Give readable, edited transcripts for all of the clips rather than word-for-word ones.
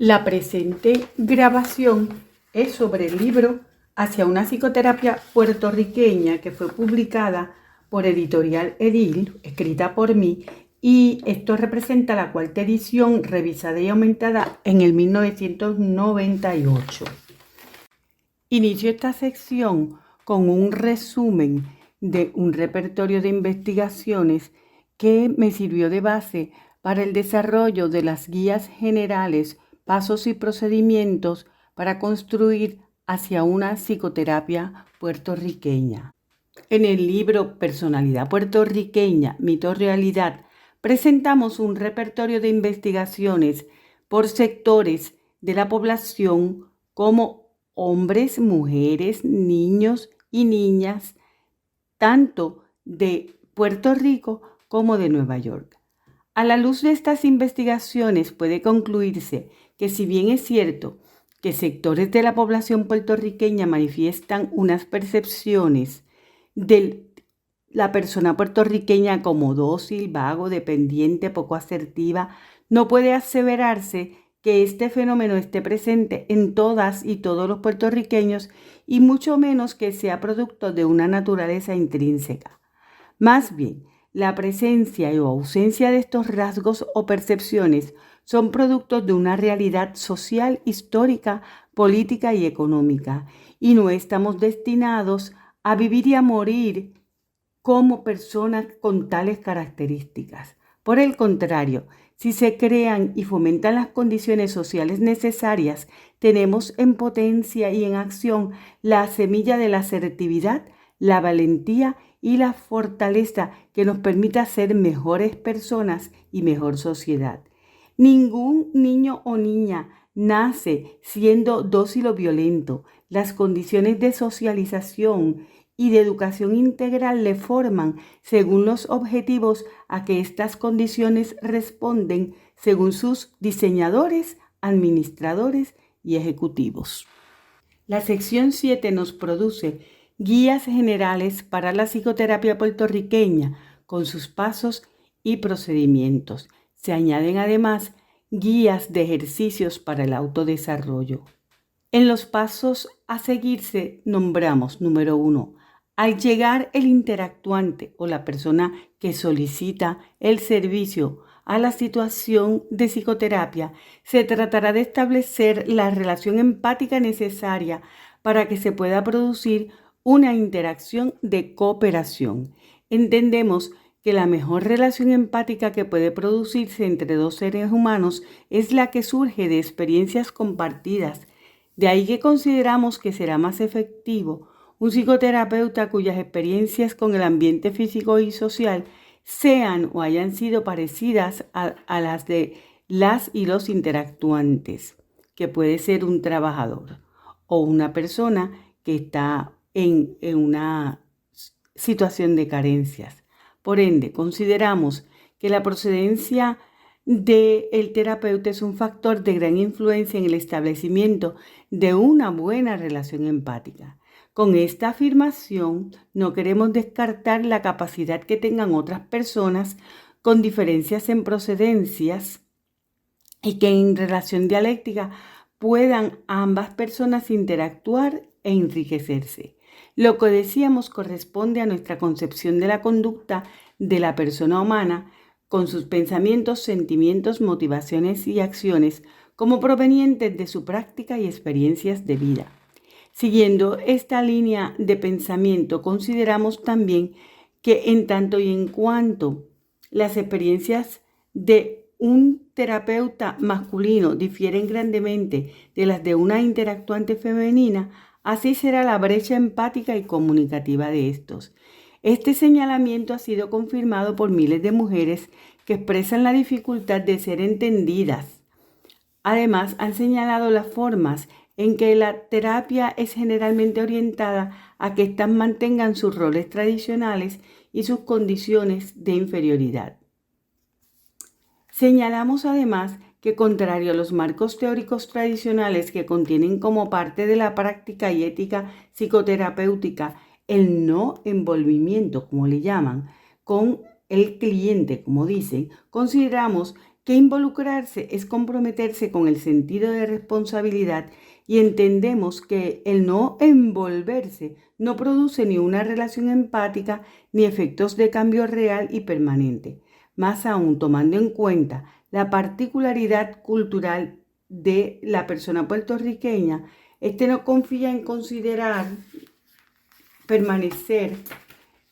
La presente grabación es sobre el libro Hacia una psicoterapia puertorriqueña, que fue publicada por Editorial Edil, escrita por mí, y esto representa la cuarta edición revisada y aumentada en el 1998. Inicio esta sección con un resumen de un repertorio de investigaciones que me sirvió de base para el desarrollo de las guías generales, pasos y procedimientos para construir hacia una psicoterapia puertorriqueña. En el libro Personalidad puertorriqueña, mito realidad, presentamos un repertorio de investigaciones por sectores de la población como hombres, mujeres, niños y niñas, tanto de Puerto Rico como de Nueva York. A la luz de estas investigaciones puede concluirse que, si bien es cierto que sectores de la población puertorriqueña manifiestan unas percepciones de la persona puertorriqueña como dócil, vago, dependiente, poco asertiva, no puede aseverarse que este fenómeno esté presente en todas y todos los puertorriqueños, y mucho menos que sea producto de una naturaleza intrínseca. Más bien, la presencia o ausencia de estos rasgos o percepciones son productos de una realidad social, histórica, política y económica, y no estamos destinados a vivir y a morir como personas con tales características. Por el contrario, si se crean y fomentan las condiciones sociales necesarias, tenemos en potencia y en acción la semilla de la asertividad, la valentía y la fortaleza que nos permita ser mejores personas y mejor sociedad. Ningún niño o niña nace siendo dócil o violento. Las condiciones de socialización y de educación integral le forman según los objetivos a que estas condiciones responden según sus diseñadores, administradores y ejecutivos. La sección 7 nos produce guías generales para la psicoterapia puertorriqueña con sus pasos y procedimientos. Se añaden además guías de ejercicios para el autodesarrollo. En los pasos a seguirse nombramos: número 1. Al llegar el interactuante o la persona que solicita el servicio a la situación de psicoterapia, se tratará de establecer la relación empática necesaria para que se pueda producir una interacción de cooperación. Entendemos que la mejor relación empática que puede producirse entre dos seres humanos es la que surge de experiencias compartidas. De ahí que consideramos que será más efectivo un psicoterapeuta cuyas experiencias con el ambiente físico y social sean o hayan sido parecidas a las de las y los interactuantes, que puede ser un trabajador o una persona que está en una situación de carencias. Por ende, consideramos que la procedencia del terapeuta es un factor de gran influencia en el establecimiento de una buena relación empática. Con esta afirmación no queremos descartar la capacidad que tengan otras personas con diferencias en procedencias y que en relación dialéctica puedan ambas personas interactuar e enriquecerse. Lo que decíamos corresponde a nuestra concepción de la conducta de la persona humana, con sus pensamientos, sentimientos, motivaciones y acciones como provenientes de su práctica y experiencias de vida. Siguiendo esta línea de pensamiento, consideramos también que en tanto y en cuanto las experiencias de un terapeuta masculino difieren grandemente de las de una interactuante femenina, así será la brecha empática y comunicativa de estos. Este señalamiento ha sido confirmado por miles de mujeres que expresan la dificultad de ser entendidas. Además, han señalado las formas en que la terapia es generalmente orientada a que éstas mantengan sus roles tradicionales y sus condiciones de inferioridad. Señalamos además que, contrario a los marcos teóricos tradicionales que contienen como parte de la práctica y ética psicoterapéutica el no envolvimiento, como le llaman, con el cliente, como dicen, consideramos que involucrarse es comprometerse con el sentido de responsabilidad y entendemos que el no envolverse no produce ni una relación empática ni efectos de cambio real y permanente. Más aún, tomando en cuenta la particularidad cultural de la persona puertorriqueña, no confía en considerar permanecer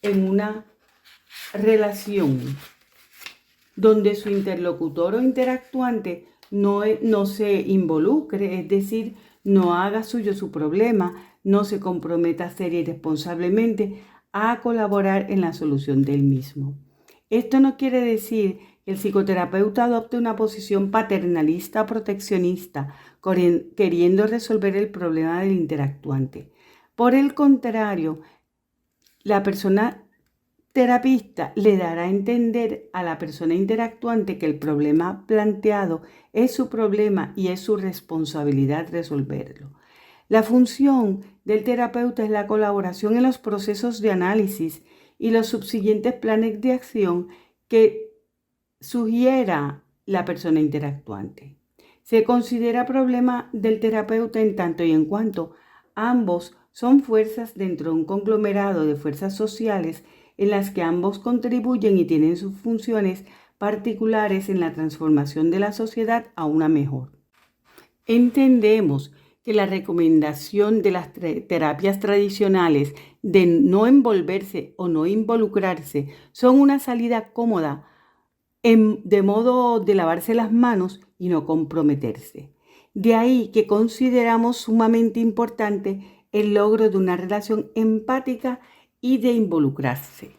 en una relación donde su interlocutor o interactuante no se involucre, es decir, no haga suyo su problema, no se comprometa seria y responsablemente a colaborar en la solución del mismo. Esto no quiere decir que el psicoterapeuta adopte una posición paternalista o proteccionista, queriendo resolver el problema del interactuante. Por el contrario, la persona terapista le dará a entender a la persona interactuante que el problema planteado es su problema y es su responsabilidad resolverlo. La función del terapeuta es la colaboración en los procesos de análisis y los subsiguientes planes de acción que sugiera la persona interactuante. Se considera problema del terapeuta en tanto y en cuanto ambos son fuerzas dentro de un conglomerado de fuerzas sociales en las que ambos contribuyen y tienen sus funciones particulares en la transformación de la sociedad a una mejor. Entendemos que la recomendación de las terapias tradicionales de no envolverse o no involucrarse son una salida cómoda de modo de lavarse las manos y no comprometerse. De ahí que consideramos sumamente importante el logro de una relación empática y de involucrarse.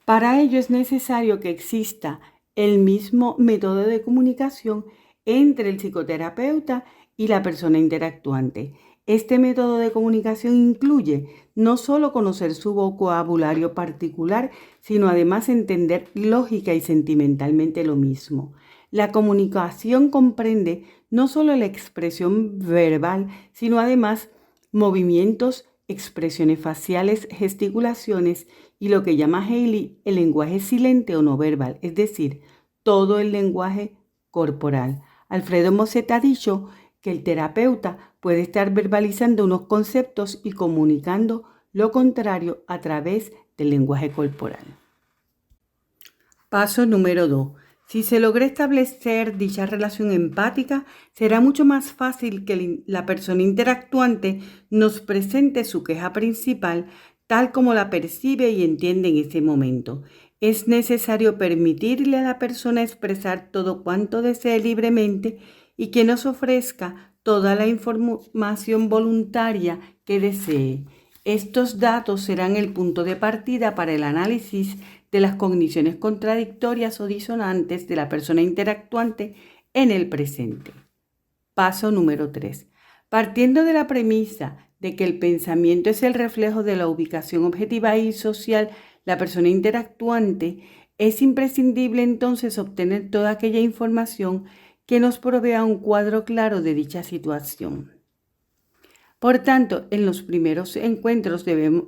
Para ello es necesario que exista el mismo método de comunicación entre el psicoterapeuta y la persona interactuante. Este método de comunicación incluye no solo conocer su vocabulario particular, sino además entender lógica y sentimentalmente lo mismo. La comunicación comprende no solo la expresión verbal, sino además movimientos, expresiones faciales, gesticulaciones y lo que llama Haley el lenguaje silente o no verbal, es decir, todo el lenguaje corporal. Alfredo Moset ha dicho que el terapeuta puede estar verbalizando unos conceptos y comunicando lo contrario a través del lenguaje corporal. Paso número 2. Si se logra establecer dicha relación empática, será mucho más fácil que la persona interactuante nos presente su queja principal tal como la percibe y entiende en ese momento. Es necesario permitirle a la persona expresar todo cuanto desee libremente y que nos ofrezca toda la información voluntaria que desee. Estos datos serán el punto de partida para el análisis de las cogniciones contradictorias o disonantes de la persona interactuante en el presente. Paso número 3. Partiendo de la premisa de que el pensamiento es el reflejo de la ubicación objetiva y social, la persona interactuante, es imprescindible entonces obtener toda aquella información que nos provea un cuadro claro de dicha situación. Por tanto, en los primeros encuentros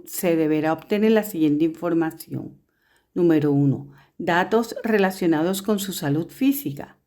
se deberá obtener la siguiente información. Número 1. Datos relacionados con su salud física.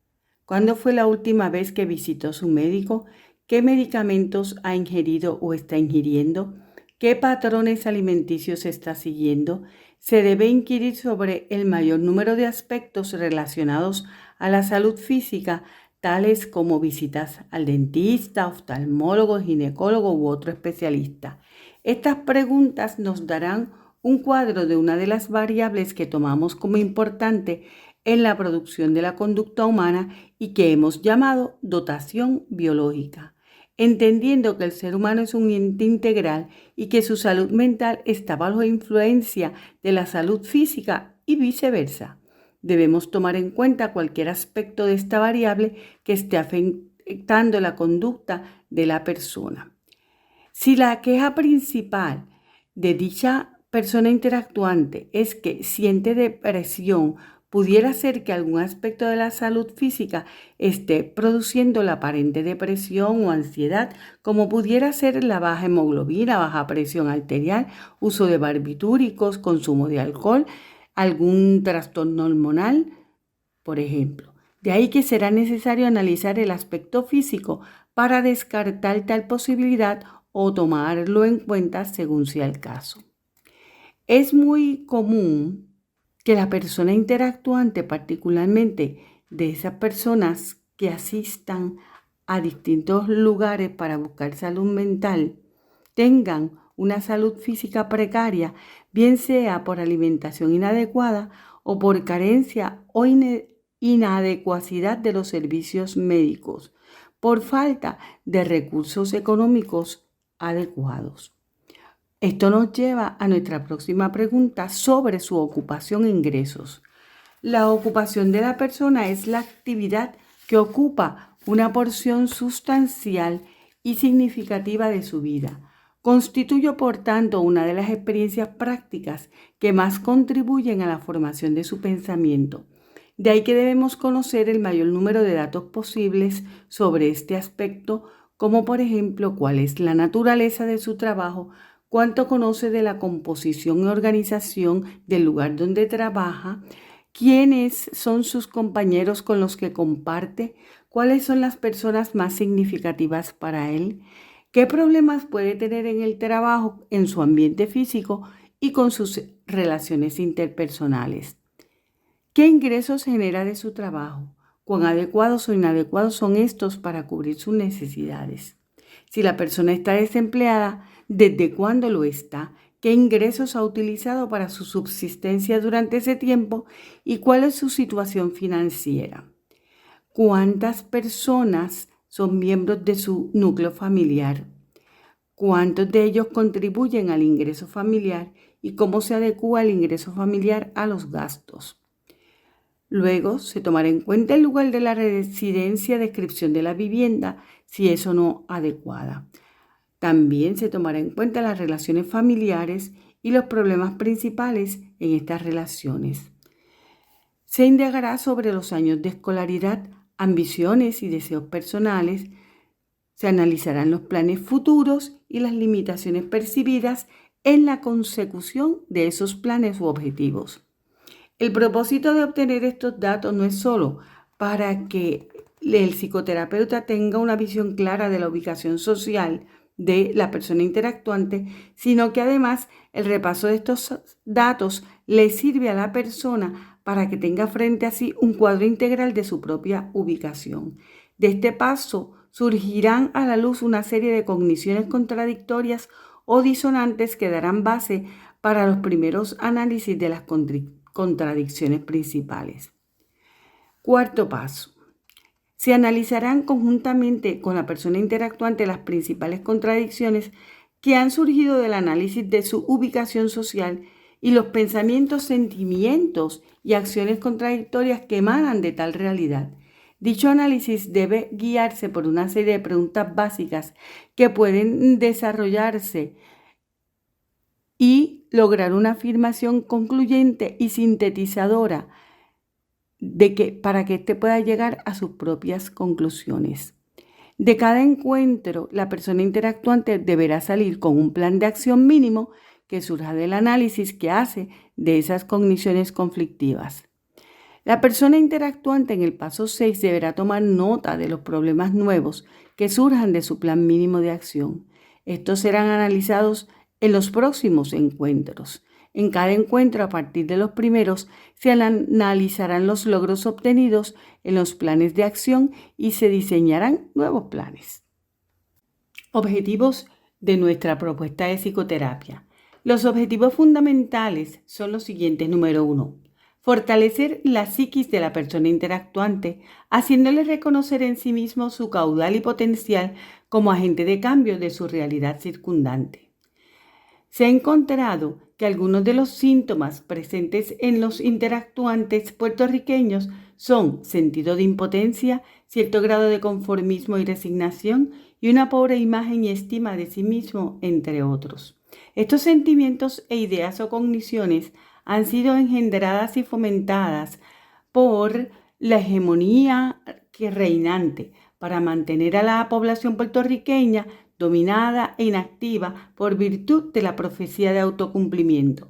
¿Cuándo fue la última vez que visitó a su médico? ¿Qué medicamentos ha ingerido o está ingiriendo? ¿Qué patrones alimenticios está siguiendo? Se debe inquirir sobre el mayor número de aspectos relacionados a la salud física, tales como visitas al dentista, oftalmólogo, ginecólogo u otro especialista. Estas preguntas nos darán un cuadro de una de las variables que tomamos como importante en la producción de la conducta humana y que hemos llamado dotación biológica, entendiendo que el ser humano es un ente integral y que su salud mental está bajo influencia de la salud física y viceversa. Debemos tomar en cuenta cualquier aspecto de esta variable que esté afectando la conducta de la persona. Si la queja principal de dicha persona interactuante es que siente depresión, pudiera ser que algún aspecto de la salud física esté produciendo la aparente depresión o ansiedad, como pudiera ser la baja hemoglobina, baja presión arterial, uso de barbitúricos, consumo de alcohol, algún trastorno hormonal, por ejemplo. De ahí que será necesario analizar el aspecto físico para descartar tal posibilidad o tomarlo en cuenta según sea el caso. Es muy común que la persona interactuante, particularmente de esas personas que asistan a distintos lugares para buscar salud mental, tengan una salud física precaria, bien sea por alimentación inadecuada o por carencia o inadecuacidad de los servicios médicos, por falta de recursos económicos adecuados. Esto nos lleva a nuestra próxima pregunta sobre su ocupación e ingresos. La ocupación de la persona es la actividad que ocupa una porción sustancial y significativa de su vida. Constituye, por tanto, una de las experiencias prácticas que más contribuyen a la formación de su pensamiento. De ahí que debemos conocer el mayor número de datos posibles sobre este aspecto, como por ejemplo cuál es la naturaleza de su trabajo, cuánto conoce de la composición y organización del lugar donde trabaja, quiénes son sus compañeros con los que comparte, cuáles son las personas más significativas para él, qué problemas puede tener en el trabajo, en su ambiente físico y con sus relaciones interpersonales. ¿Qué ingresos genera de su trabajo? ¿Cuán adecuados o inadecuados son estos para cubrir sus necesidades? Si la persona está desempleada, ¿desde cuándo lo está? ¿Qué ingresos ha utilizado para su subsistencia durante ese tiempo? ¿Y cuál es su situación financiera? ¿Cuántas personas son miembros de su núcleo familiar? ¿Cuántos de ellos contribuyen al ingreso familiar? ¿Y cómo se adecúa el ingreso familiar a los gastos? Luego se tomará en cuenta el lugar de la residencia, descripción de la vivienda, si es o no adecuada. También se tomará en cuenta las relaciones familiares y los problemas principales en estas relaciones. Se indagará sobre los años de escolaridad, ambiciones y deseos personales. Se analizarán los planes futuros y las limitaciones percibidas en la consecución de esos planes u objetivos. El propósito de obtener estos datos no es solo para que el psicoterapeuta tenga una visión clara de la ubicación social de la persona interactuante, sino que además el repaso de estos datos le sirve a la persona para que tenga frente a sí un cuadro integral de su propia ubicación. De este paso surgirán a la luz una serie de cogniciones contradictorias o disonantes que darán base para los primeros análisis de las contradicciones principales. Cuarto paso. Se analizarán conjuntamente con la persona interactuante las principales contradicciones que han surgido del análisis de su ubicación social y los pensamientos, sentimientos y acciones contradictorias que emanan de tal realidad. Dicho análisis debe guiarse por una serie de preguntas básicas que pueden desarrollarse y lograr una afirmación concluyente y sintetizadora para que éste pueda llegar a sus propias conclusiones. De cada encuentro, la persona interactuante deberá salir con un plan de acción mínimo que surja del análisis que hace de esas cogniciones conflictivas. La persona interactuante en el paso 6 deberá tomar nota de los problemas nuevos que surjan de su plan mínimo de acción. Estos serán analizados en los próximos encuentros. En cada encuentro, a partir de los primeros, se analizarán los logros obtenidos en los planes de acción y se diseñarán nuevos planes. Objetivos de nuestra propuesta de psicoterapia. Los objetivos fundamentales son los siguientes. Número 1. Fortalecer la psiquis de la persona interactuante, haciéndole reconocer en sí mismo su caudal y potencial como agente de cambio de su realidad circundante. Se ha encontrado que algunos de los síntomas presentes en los interactuantes puertorriqueños son sentido de impotencia, cierto grado de conformismo y resignación y una pobre imagen y estima de sí mismo, entre otros. Estos sentimientos e ideas o cogniciones han sido engendradas y fomentadas por la hegemonía reinante para mantener a la población puertorriqueña dominada e inactiva por virtud de la profecía de autocumplimiento.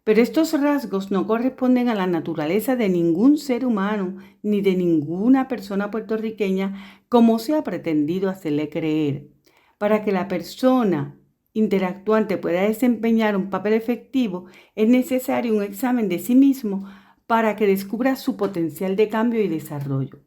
Pero estos rasgos no corresponden a la naturaleza de ningún ser humano ni de ninguna persona puertorriqueña como se ha pretendido hacerle creer. Para que la persona interactuante pueda desempeñar un papel efectivo, es necesario un examen de sí mismo para que descubra su potencial de cambio y desarrollo.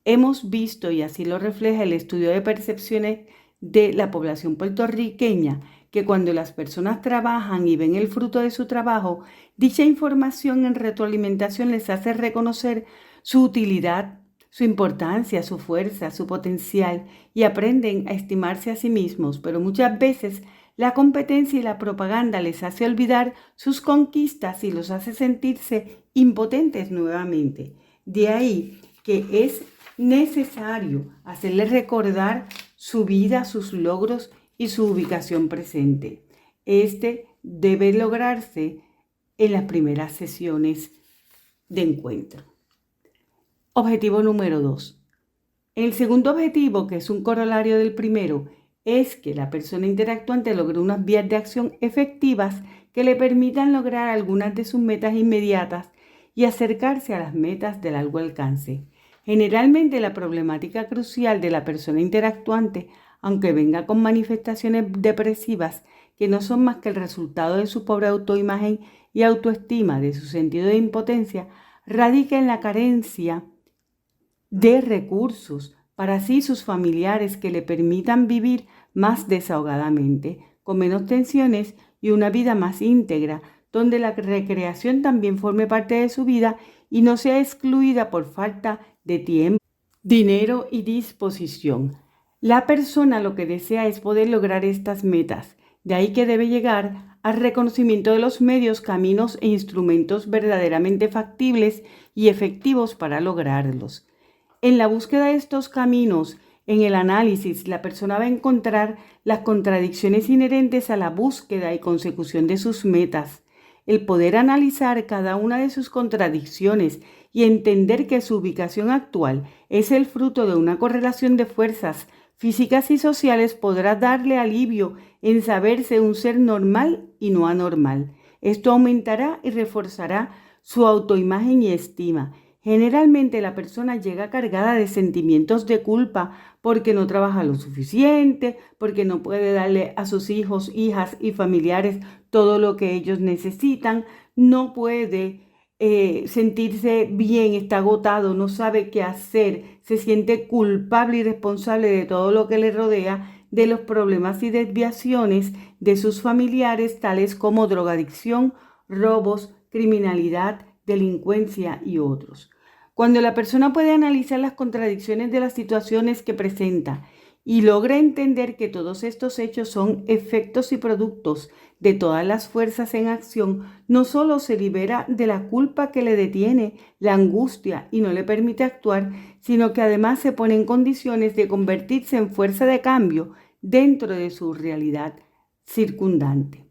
Hemos visto, y así lo refleja el estudio de percepciones de la población puertorriqueña, que cuando las personas trabajan y ven el fruto de su trabajo, dicha información en retroalimentación les hace reconocer su utilidad, su importancia, su fuerza, su potencial y aprenden a estimarse a sí mismos, pero muchas veces la competencia y la propaganda les hace olvidar sus conquistas y los hace sentirse impotentes nuevamente. De ahí que es necesario hacerles recordar su vida, sus logros y su ubicación presente. Este debe lograrse en las primeras sesiones de encuentro. Objetivo número 2. El segundo objetivo, que es un corolario del primero, es que la persona interactuante logre unas vías de acción efectivas que le permitan lograr algunas de sus metas inmediatas y acercarse a las metas de largo alcance. Generalmente la problemática crucial de la persona interactuante, aunque venga con manifestaciones depresivas que no son más que el resultado de su pobre autoimagen y autoestima, de su sentido de impotencia, radica en la carencia de recursos para sí sus familiares que le permitan vivir más desahogadamente, con menos tensiones y una vida más íntegra, donde la recreación también forme parte de su vida y no sea excluida por falta de tiempo, dinero y disposición. La persona lo que desea es poder lograr estas metas, de ahí que debe llegar al reconocimiento de los medios, caminos e instrumentos verdaderamente factibles y efectivos para lograrlos. En la búsqueda de estos caminos, en el análisis, la persona va a encontrar las contradicciones inherentes a la búsqueda y consecución de sus metas. El poder analizar cada una de sus contradicciones y entender que su ubicación actual es el fruto de una correlación de fuerzas físicas y sociales podrá darle alivio en saberse un ser normal y no anormal. Esto aumentará y reforzará su autoimagen y estima. Generalmente la persona llega cargada de sentimientos de culpa porque no trabaja lo suficiente, porque no puede darle a sus hijos, hijas y familiares todo lo que ellos necesitan, no puede sentirse bien, está agotado, no sabe qué hacer, se siente culpable y responsable de todo lo que le rodea, de los problemas y desviaciones de sus familiares, tales como drogadicción, robos, criminalidad, delincuencia y otros. Cuando la persona puede analizar las contradicciones de las situaciones que presenta y logra entender que todos estos hechos son efectos y productos de todas las fuerzas en acción, no solo se libera de la culpa que le detiene, la angustia y no le permite actuar, sino que además se pone en condiciones de convertirse en fuerza de cambio dentro de su realidad circundante.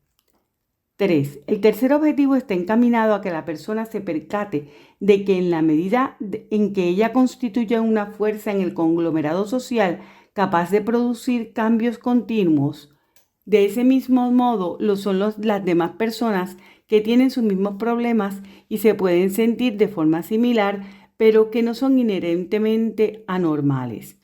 3. El tercer objetivo está encaminado a que la persona se percate de que en la medida en que ella constituye una fuerza en el conglomerado social capaz de producir cambios continuos, de ese mismo modo lo son las demás personas que tienen sus mismos problemas y se pueden sentir de forma similar, pero que no son inherentemente anormales.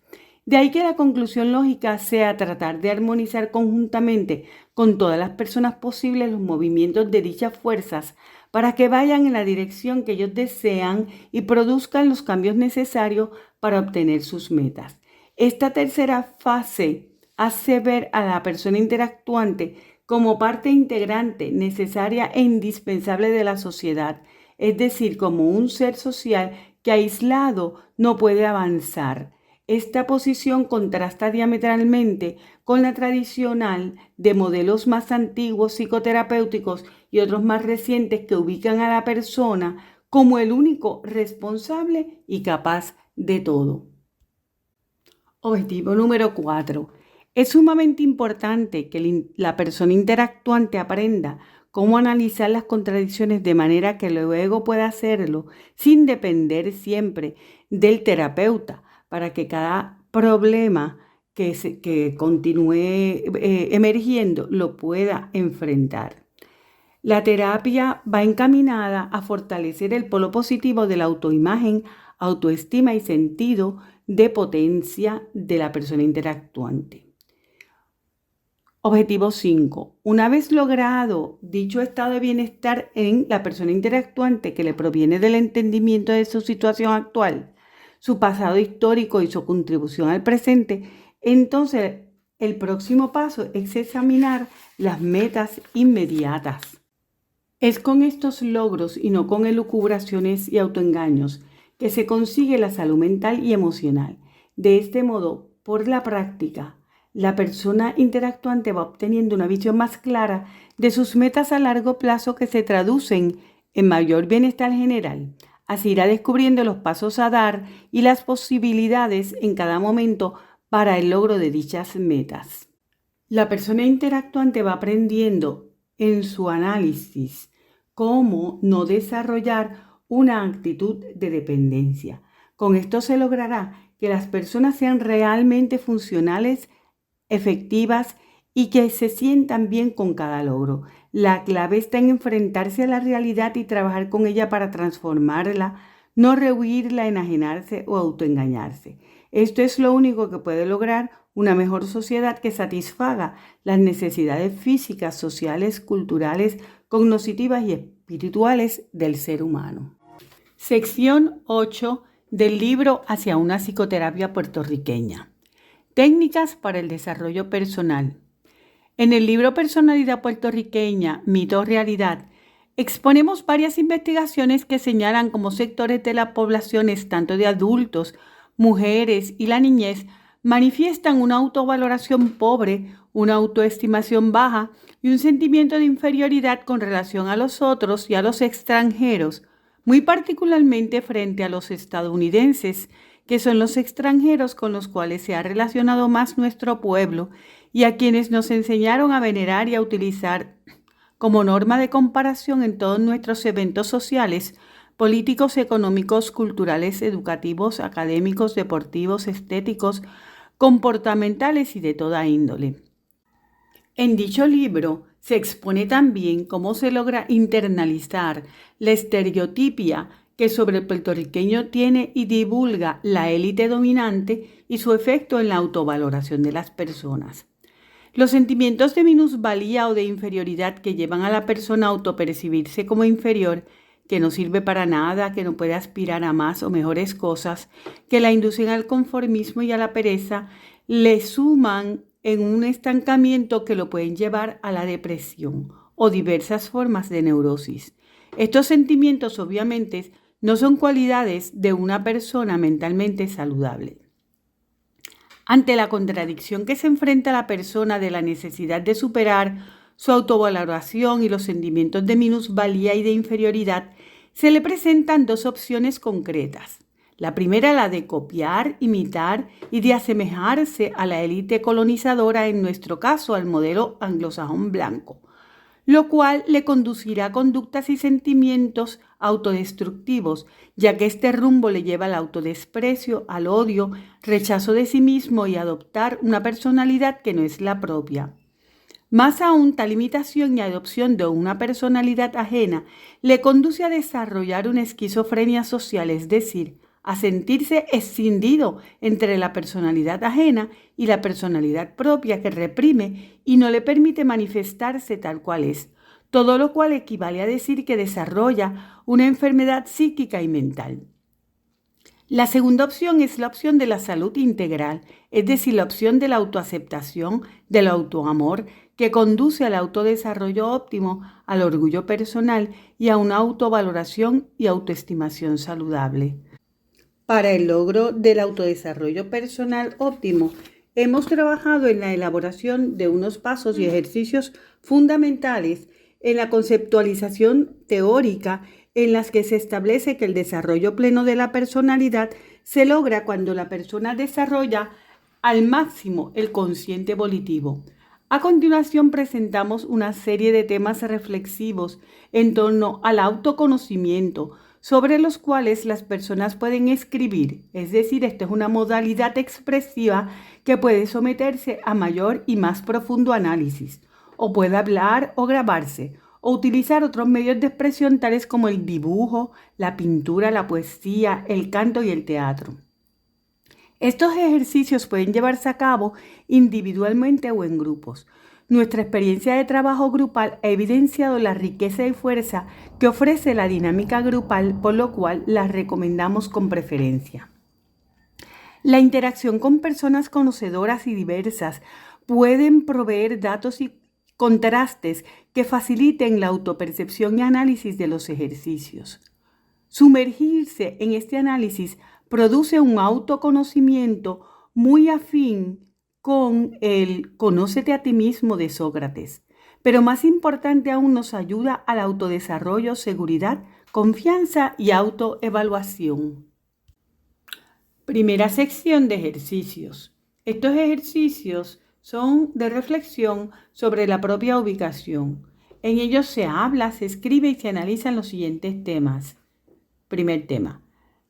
De ahí que la conclusión lógica sea tratar de armonizar conjuntamente con todas las personas posibles los movimientos de dichas fuerzas para que vayan en la dirección que ellos desean y produzcan los cambios necesarios para obtener sus metas. Esta tercera fase hace ver a la persona interactuante como parte integrante, necesaria e indispensable de la sociedad, es decir, como un ser social que aislado no puede avanzar. Esta posición contrasta diametralmente con la tradicional de modelos más antiguos psicoterapéuticos y otros más recientes que ubican a la persona como el único responsable y capaz de todo. Objetivo número 4. Es sumamente importante que la persona interactuante aprenda cómo analizar las contradicciones de manera que luego pueda hacerlo sin depender siempre del terapeuta, para que cada problema que continúe emergiendo lo pueda enfrentar. La terapia va encaminada a fortalecer el polo positivo de la autoimagen, autoestima y sentido de potencia de la persona interactuante. Objetivo 5. Una vez logrado dicho estado de bienestar en la persona interactuante que le proviene del entendimiento de su situación actual, su pasado histórico y su contribución al presente, entonces el próximo paso es examinar las metas inmediatas. Es con estos logros y no con elucubraciones y autoengaños que se consigue la salud mental y emocional. De este modo, por la práctica, la persona interactuante va obteniendo una visión más clara de sus metas a largo plazo que se traducen en mayor bienestar general. Así irá descubriendo los pasos a dar y las posibilidades en cada momento para el logro de dichas metas. La persona interactuante va aprendiendo en su análisis cómo no desarrollar una actitud de dependencia. Con esto se logrará que las personas sean realmente funcionales, efectivas y que se sientan bien con cada logro. La clave está en enfrentarse a la realidad y trabajar con ella para transformarla, no rehuirla, enajenarse o autoengañarse. Esto es lo único que puede lograr una mejor sociedad que satisfaga las necesidades físicas, sociales, culturales, cognitivas y espirituales del ser humano. Sección 8 del libro Hacia una psicoterapia puertorriqueña. Técnicas para el desarrollo personal. En el libro Personalidad puertorriqueña, mito o realidad, exponemos varias investigaciones que señalan cómo sectores de las poblaciones, tanto de adultos, mujeres y la niñez, manifiestan una autovaloración pobre, una autoestimación baja y un sentimiento de inferioridad con relación a los otros y a los extranjeros, muy particularmente frente a los estadounidenses, que son los extranjeros con los cuales se ha relacionado más nuestro pueblo y a quienes nos enseñaron a venerar y a utilizar como norma de comparación en todos nuestros eventos sociales, políticos, económicos, culturales, educativos, académicos, deportivos, estéticos, comportamentales y de toda índole. En dicho libro se expone también cómo se logra internalizar la estereotipia que sobre el puertorriqueño tiene y divulga la élite dominante y su efecto en la autovaloración de las personas. Los sentimientos de minusvalía o de inferioridad que llevan a la persona a autopercibirse como inferior, que no sirve para nada, que no puede aspirar a más o mejores cosas, que la inducen al conformismo y a la pereza, le suman en un estancamiento que lo pueden llevar a la depresión o diversas formas de neurosis. Estos sentimientos obviamente no son cualidades de una persona mentalmente saludable. Ante la contradicción que se enfrenta la persona de la necesidad de superar su autovaloración y los sentimientos de minusvalía y de inferioridad, se le presentan dos opciones concretas. La primera, la de copiar, imitar y de asemejarse a la élite colonizadora, en nuestro caso al modelo anglosajón blanco, lo cual le conducirá a conductas y sentimientos autodestructivos, ya que este rumbo le lleva al autodesprecio, al odio, rechazo de sí mismo y a adoptar una personalidad que no es la propia. Más aún, tal imitación y adopción de una personalidad ajena le conduce a desarrollar una esquizofrenia social, es decir, a sentirse escindido entre la personalidad ajena y la personalidad propia que reprime y no le permite manifestarse tal cual es, todo lo cual equivale a decir que desarrolla una enfermedad psíquica y mental. La segunda opción es la opción de la salud integral, es decir, la opción de la autoaceptación, del autoamor, que conduce al autodesarrollo óptimo, al orgullo personal y a una autovaloración y autoestimación saludable. Para el logro del autodesarrollo personal óptimo, hemos trabajado en la elaboración de unos pasos y ejercicios fundamentales en la conceptualización teórica en las que se establece que el desarrollo pleno de la personalidad se logra cuando la persona desarrolla al máximo el consciente volitivo. A continuación presentamos una serie de temas reflexivos en torno al autoconocimiento, sobre los cuales las personas pueden escribir, es decir, esta es una modalidad expresiva que puede someterse a mayor y más profundo análisis, o puede hablar o grabarse, o utilizar otros medios de expresión tales como el dibujo, la pintura, la poesía, el canto y el teatro. Estos ejercicios pueden llevarse a cabo individualmente o en grupos. Nuestra experiencia de trabajo grupal ha evidenciado la riqueza y fuerza que ofrece la dinámica grupal, por lo cual las recomendamos con preferencia. La interacción con personas conocedoras y diversas pueden proveer datos y contrastes que faciliten la autopercepción y análisis de los ejercicios. Sumergirse en este análisis produce un autoconocimiento muy afín con el Conócete a ti mismo de Sócrates, pero más importante aún nos ayuda al autodesarrollo, seguridad, confianza y autoevaluación. Primera sección de ejercicios. Estos ejercicios son de reflexión sobre la propia ubicación. En ellos se habla, se escribe y se analizan los siguientes temas. Primer tema,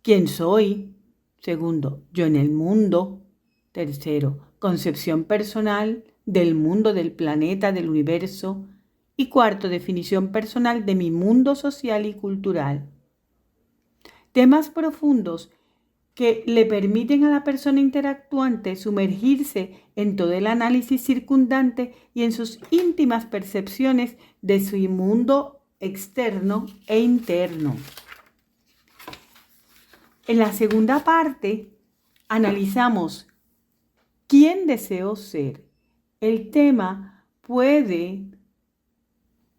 ¿quién soy? Segundo, yo en el mundo. Tercero, concepción personal del mundo, del planeta, del universo. Y cuarto, definición personal de mi mundo social y cultural. Temas profundos que le permiten a la persona interactuante sumergirse en todo el análisis circundante y en sus íntimas percepciones de su mundo externo e interno. En la segunda parte, analizamos quién deseo ser. El tema puede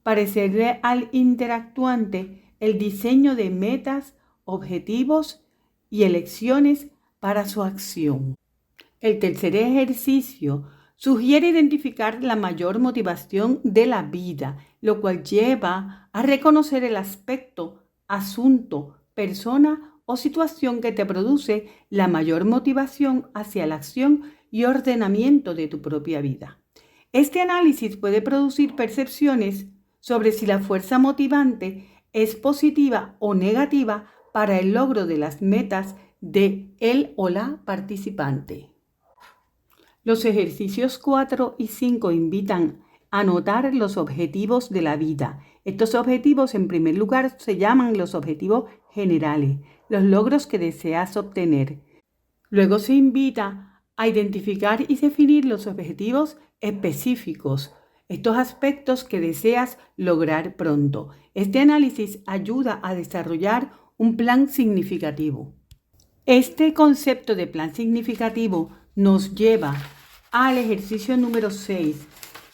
parecerle al interactuante el diseño de metas, objetivos y elecciones para su acción. El tercer ejercicio sugiere identificar la mayor motivación de la vida, lo cual lleva a reconocer el aspecto, asunto, persona o situación que te produce la mayor motivación hacia la acción y ordenamiento de tu propia vida. Este análisis puede producir percepciones sobre si la fuerza motivante es positiva o negativa para el logro de las metas de él o la participante. Los ejercicios 4 y 5 invitan a anotar los objetivos de la vida. Estos objetivos, en primer lugar, se llaman los objetivos generales, los logros que deseas obtener. Luego se invita a identificar y definir los objetivos específicos, estos aspectos que deseas lograr pronto. Este análisis ayuda a desarrollar un plan significativo. Este concepto de plan significativo nos lleva al ejercicio número 6,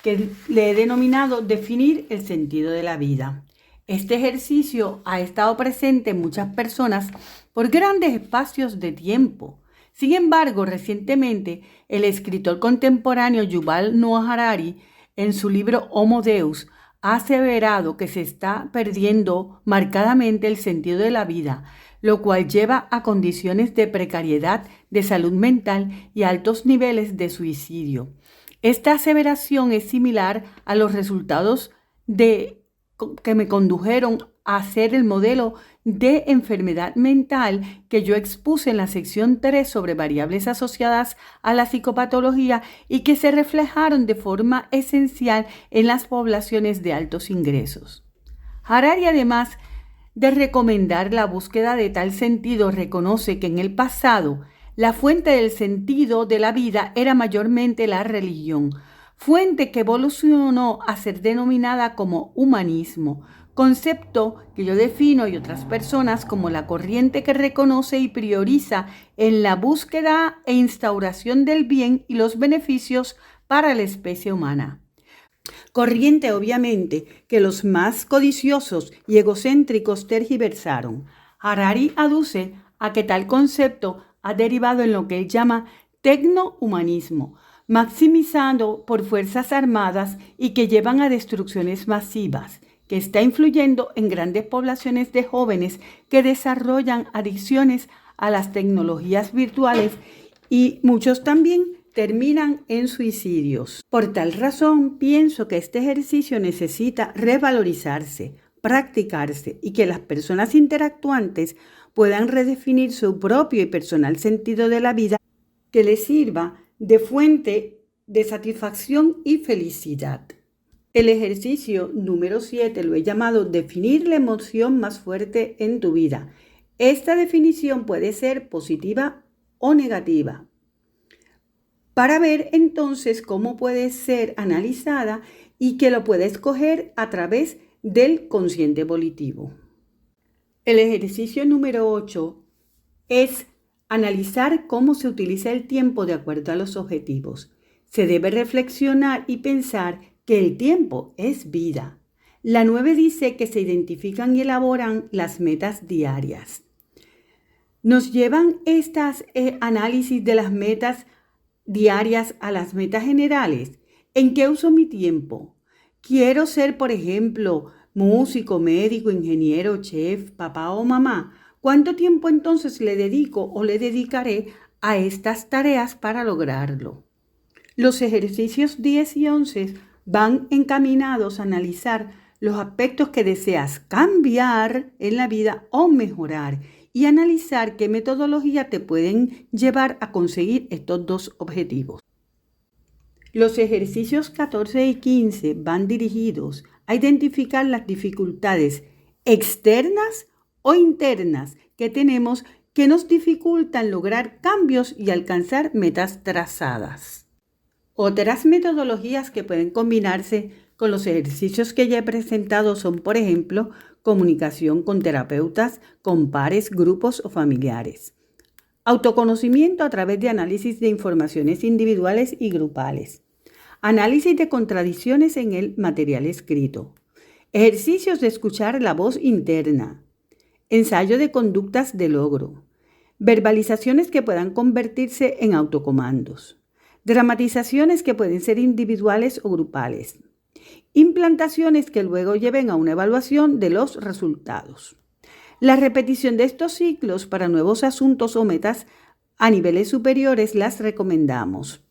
que le he denominado definir el sentido de la vida. Este ejercicio ha estado presente en muchas personas por grandes espacios de tiempo. Sin embargo, recientemente, el escritor contemporáneo Yuval Noah Harari, en su libro Homo Deus, ha aseverado que se está perdiendo marcadamente el sentido de la vida, lo cual lleva a condiciones de precariedad, de salud mental y altos niveles de suicidio. Esta aseveración es similar a los resultados que me condujeron a ser el modelo de enfermedad mental que yo expuse en la sección 3 sobre variables asociadas a la psicopatología y que se reflejaron de forma esencial en las poblaciones de altos ingresos. Harari, además de recomendar la búsqueda de tal sentido, reconoce que en el pasado la fuente del sentido de la vida era mayormente la religión, fuente que evolucionó a ser denominada como humanismo, concepto que yo defino y otras personas como la corriente que reconoce y prioriza en la búsqueda e instauración del bien y los beneficios para la especie humana. Corriente, obviamente, que los más codiciosos y egocéntricos tergiversaron. Harari aduce a que tal concepto ha derivado en lo que él llama tecnohumanismo, maximizado por fuerzas armadas y que llevan a destrucciones masivas, que está influyendo en grandes poblaciones de jóvenes que desarrollan adicciones a las tecnologías virtuales y muchos también terminan en suicidios. Por tal razón, pienso que este ejercicio necesita revalorizarse, practicarse y que las personas interactuantes puedan redefinir su propio y personal sentido de la vida que les sirva de fuente de satisfacción y felicidad. El ejercicio número 7 lo he llamado definir la emoción más fuerte en tu vida. Esta definición puede ser positiva o negativa, para ver entonces cómo puede ser analizada y que lo puedes coger a través del consciente volitivo. El ejercicio número 8 es analizar cómo se utiliza el tiempo de acuerdo a los objetivos. Se debe reflexionar y pensar que el tiempo es vida. La 9 dice que se identifican y elaboran las metas diarias. Nos llevan estas análisis de las metas diarias a las metas generales. ¿En qué uso mi tiempo? Quiero ser, por ejemplo, músico, médico, ingeniero, chef, papá o mamá. ¿Cuánto tiempo entonces le dedico o le dedicaré a estas tareas para lograrlo? Los ejercicios 10 y 11 van encaminados a analizar los aspectos que deseas cambiar en la vida o mejorar y analizar qué metodología te pueden llevar a conseguir estos dos objetivos. Los ejercicios 14 y 15 van dirigidos a identificar las dificultades externas o internas que tenemos que nos dificultan lograr cambios y alcanzar metas trazadas. Otras metodologías que pueden combinarse con los ejercicios que ya he presentado son, por ejemplo, comunicación con terapeutas, con pares, grupos o familiares. Autoconocimiento a través de análisis de informaciones individuales y grupales. Análisis de contradicciones en el material escrito. Ejercicios de escuchar la voz interna. Ensayo de conductas de logro. Verbalizaciones que puedan convertirse en autocomandos. Dramatizaciones que pueden ser individuales o grupales. Implantaciones que luego lleven a una evaluación de los resultados. La repetición de estos ciclos para nuevos asuntos o metas a niveles superiores las recomendamos.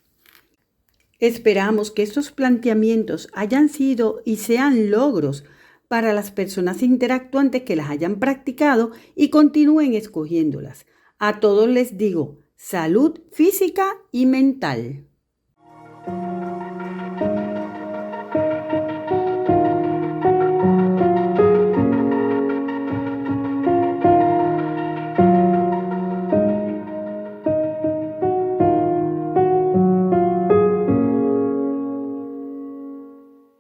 Esperamos que estos planteamientos hayan sido y sean logros para las personas interactuantes que las hayan practicado y continúen escogiéndolas. A todos les digo, salud física y mental.